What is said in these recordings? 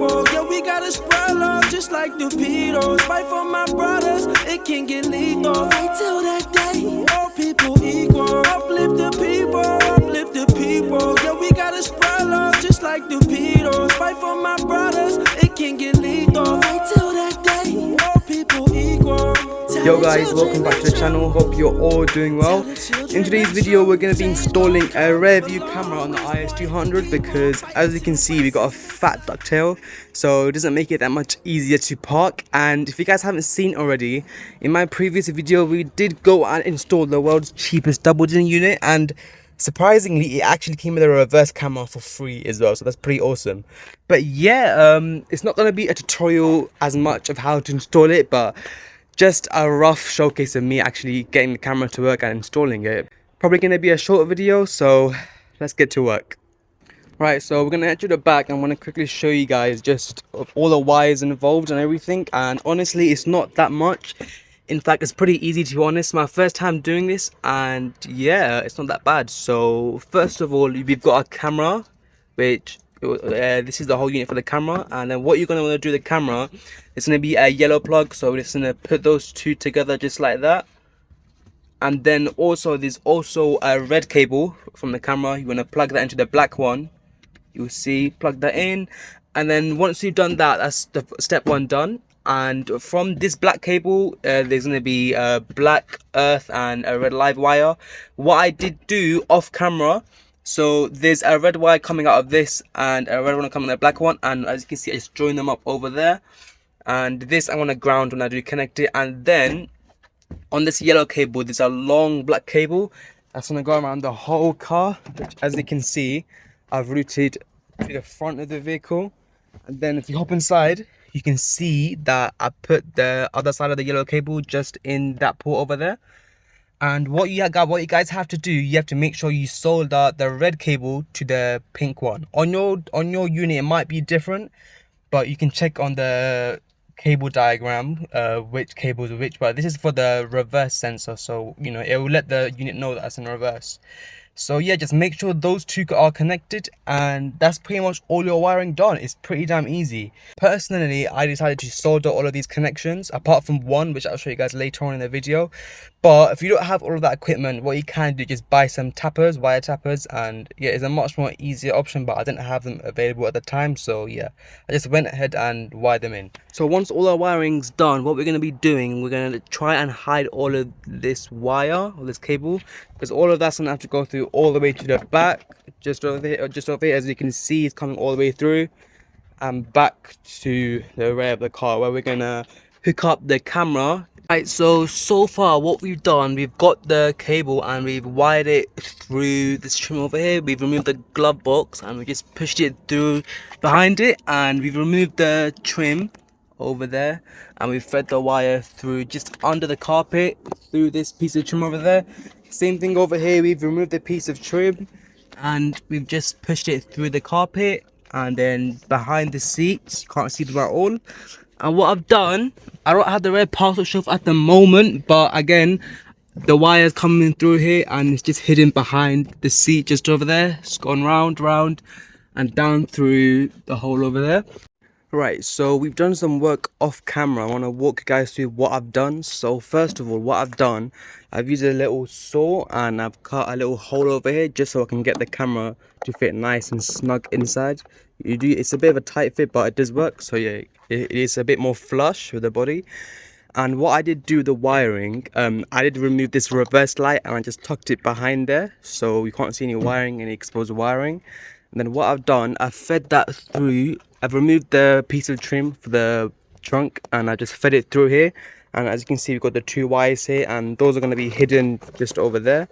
people. Yeah, we gotta spread love just like the Beatles. Fight for my brothers, it can get lethal. Wait till that day, all people equal. Uplift the people, uplift the people. Yeah, we gotta spread love just like the Beatles. Fight for my brothers, it can get lethal. Wait till that day, all people equal. Yo guys, welcome back to the channel. Hope you're all doing well. In today's video we're going to be installing a rear view camera on the IS200 because as you can see we got a fat ducktail, so it doesn't make it that much easier to park. And if you guys haven't seen already, in my previous video we did go and install the world's cheapest double din unit, and surprisingly it actually came with a reverse camera for free as well, so that's pretty awesome. But yeah, it's not going to be a tutorial as much of how to install it, but just a rough showcase of me actually getting the camera to work and installing it. Probably going to be a short video, so let's get to work. Right, so we're going to head to the back. I'm going to quickly show you guys just all the wires involved and everything, and honestly it's not that much. In fact, it's pretty easy, to be honest. My first time doing this, and yeah, it's not that bad. So first of all, we've got a camera, which this is the whole unit for the camera, and then what you're going to want to do with the camera, it's going to be a yellow plug, so we're just going to put those two together just like that. And then also there's also a red cable from the camera. You want to plug that into the black one, you'll see, plug that in, and then once you've done that, that's the step one done. And from this black cable there's going to be a black earth and a red live wire. What I did do off camera, so there's a red wire coming out of this and a red one coming out of the black one, and as you can see I just joined them up over there. And this I want to ground when I do connect it. And then on this yellow cable there's a long black cable that's going to go around the whole car, which as you can see I've routed to the front of the vehicle. And then if you hop inside, you can see that I put the other side of the yellow cable just in that port over there. And what you guys have to do, you have to make sure you solder the red cable to the pink one. On your unit it might be different, but you can check on the cable diagram which cable is which. But this is for the reverse sensor, so you know it will let the unit know that it's in reverse. So yeah, just make sure those two are connected, and that's pretty much all your wiring done. It's pretty damn easy. Personally, I decided to solder all of these connections, apart from one, which I'll show you guys later on in the video. But if you don't have all of that equipment, what you can do is just buy some tappers, wire tappers, and yeah, it's a much more easier option, but I didn't have them available at the time, so yeah, I just went ahead and wired them in. So once all our wiring's done, what we're going to be doing, we're going to try and hide all of this wire, or this cable, because all of that's going to have to go through all the way to the back, just over here. As you can see, it's coming all the way through and back to the rear of the car, where we're gonna hook up the camera. Right, so far what we've done, we've got the cable and we've wired it through this trim over here. We've removed the glove box and we just pushed it through behind it, and we've removed the trim over there, and we've fed the wire through just under the carpet through this piece of trim over there. Same thing over here, we've removed the piece of trim and we've just pushed it through the carpet, and then behind the seats, you can't see them at all. And what I've done, I don't have the red parcel shelf at the moment, but again the wire's coming through here and it's just hidden behind the seat just over there. It's gone round and down through the hole over there. Right, so we've done some work off camera. I want to walk you guys through what I've done. So first of all, what I've done, I've used a little saw and I've cut a little hole over here just so I can get the camera to fit nice and snug inside. It's a bit of a tight fit, but it does work. So yeah, it is a bit more flush with the body. And what I did do the wiring, I did remove this reverse light and I just tucked it behind there, so you can't see any wiring, any exposed wiring. And then what I've done, I've fed that through. I've removed the piece of trim for the trunk and I just fed it through here. And as you can see, we've got the two wires here, and those are going to be hidden just over there.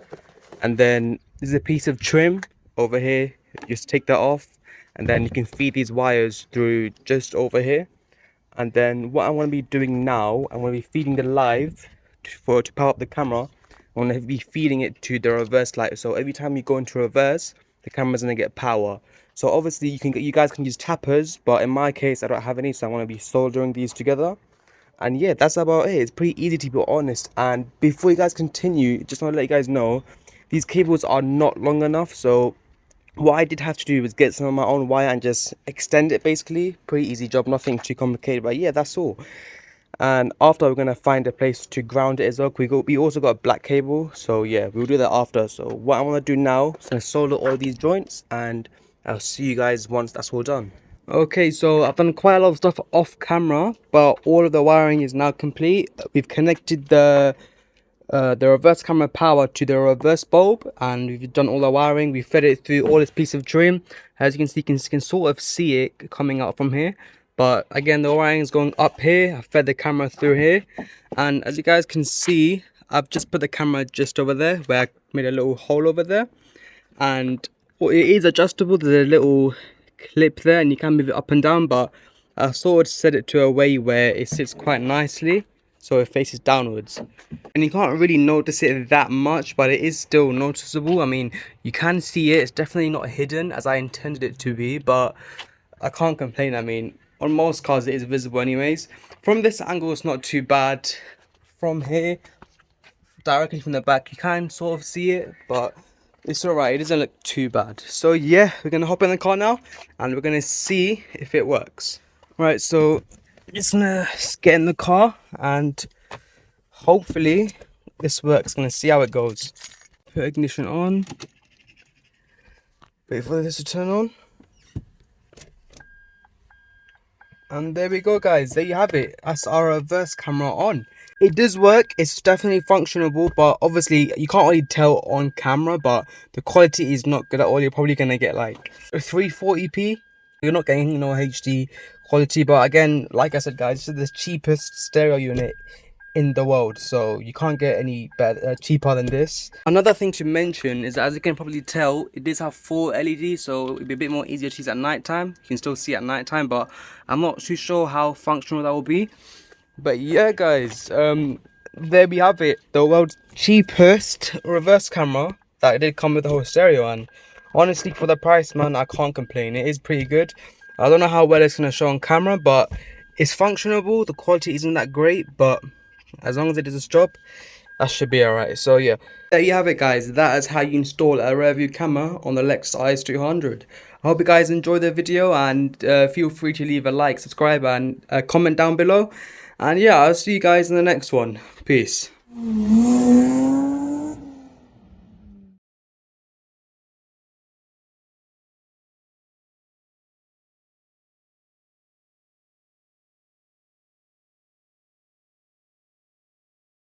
And then there's a piece of trim over here. Just take that off, and then you can feed these wires through just over here. And then what I'm going to be doing now, I'm going to be feeding the live to power up the camera. I'm going to be feeding it to the reverse light. So every time you go into reverse, the camera's going to get power. So obviously you guys can use tappers, but in my case I don't have any, so I'm going to be soldering these together. And yeah, that's about it. It's pretty easy, to be honest. And before you guys continue, just want to let you guys know, these cables are not long enough. So What I did have to do was get some of my own wire and just extend it basically. Pretty easy job, nothing too complicated, but yeah, that's all. And after, we're gonna find a place to ground it as well. We also got a black cable, so yeah, we'll do that after. So what I want to do now is gonna solder all these joints, and I'll see you guys once that's all done. Okay, so I've done quite a lot of stuff off camera, but all of the wiring is now complete. We've connected the reverse camera power to the reverse bulb, and we've done all the wiring. We fed it through all this piece of trim. As you can see, you can sort of see it coming out from here, but again, the wiring is going up here. I fed the camera through here, and as you guys can see, I've just put the camera just over there where I made a little hole over there, and well, it is adjustable. There's a little clip there and you can move it up and down, but I sort of set it to a way where it sits quite nicely, so it faces downwards, and you can't really notice it that much, but it is still noticeable. I mean, you can see it. It's definitely not hidden as I intended it to be, but I can't complain. I mean, on most cars it is visible anyways. From this angle it's not too bad. From here, directly from the back, you can sort of see it, but it's alright, it doesn't look too bad. So yeah, we're gonna hop in the car now and we're gonna see if it works. Right, so just gonna get in the car and hopefully this works. Gonna see how it goes. Put ignition on, wait for this to turn on, and there we go guys, there you have it. That's our reverse camera on. It does work, it's definitely functionable, but obviously you can't really tell on camera, but the quality is not good at all. You're probably gonna get like a 340p. You're not getting, you know, HD quality, but again, like I said guys, this is the cheapest stereo unit in the world, so you can't get any better cheaper than this. Another thing to mention is that, as you can probably tell, it does have 4 LEDs, so it'd be a bit more easier to use at night time. You can still see at night time, but I'm not too sure how functional that will be. But yeah guys, there we have it, the world's cheapest reverse camera that did come with the whole stereo, and honestly for the price, man, I can't complain. It is pretty good. I don't know how well it's going to show on camera, but it's functionable. The quality isn't that great, but as long as it does its job, that should be alright. So yeah, there you have it guys. That is how you install a rear view camera on the LEXUS IS200. I hope you guys enjoyed the video, and feel free to leave a like, subscribe, and comment down below. And yeah, I'll see you guys in the next one. Peace.